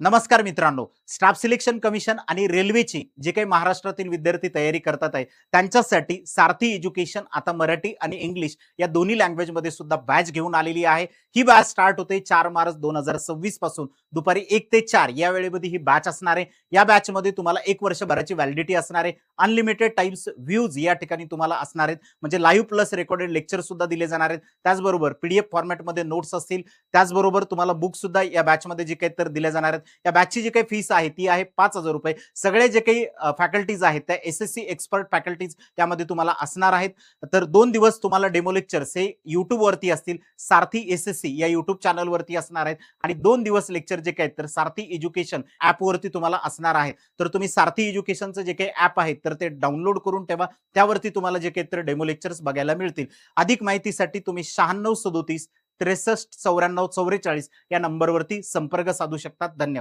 नमस्कार मित्रांनो, staff selection commission आणि रेल्वेची जे काही महाराष्ट्रातील विद्यार्थी तयारी करतात आहे त्यांच्यासाठी सारथी एज्युकेशन आता मराठी आणि इंग्लिश या दोन्ही लँग्वेजमध्ये सुद्धा बॅच घेऊन आलेली आहे. ही बॅच स्टार्ट होते 4 मार्च 2026 पासून दुपारी 1 ते 4 या वेळेमध्ये ही बॅच असणार आहे. या बॅचमध्ये तुम्हाला 1 वर्षभराची व्हॅलिडिटी असणार आहे. अनलिमिटेड टाइम्स व्ह्यूज या ठिकाणी तुम्हाला असणार आहेत, म्हणजे लाईव्ह प्लस रेकॉर्डेड लेक्चर सुद्धा दिले जाणार आहेत. त्याचबरोबर पीडीएफ फॉर्मॅटमध्ये नोट्स असतील. त्याचबरोबर तुम्हाला बुक सुद्धा या बॅचमध्ये जे काही तर दिले जाणार आहेत. या बॅचची जी काही फीस आहे ती आहे 5,000 रुपये. सगळे जे काही फॅकल्टीज आहेत त्या एसएससी एक्सपर्ट फॅकल्टीज त्यामध्ये तुम्हाला असणार आहेत. तर 2 दिवस तुम्हाला डेमो लेक्चर्स हे YouTube वरती असतील, सारथी एसएससी या YouTube चॅनल वरती असणार आहेत आणि 2 दिवस लेक्चर जे काही तर सारथी एज्युकेशन ॲप वरती तुम्हाला असणार आहे. तर तुम्ही सारथी एज्युकेशनचं जे काही ॲप आहे तर ते डाउनलोड करून ठेवा. त्यावरती तुम्हाला जे काही तर डेमो लेक्चर्स बघायला मिळतील. अधिक माहितीसाठी तुम्ही 96 37 63 94 44 या नंबरवरती संपर्क साधू शकतात. धन्यवाद.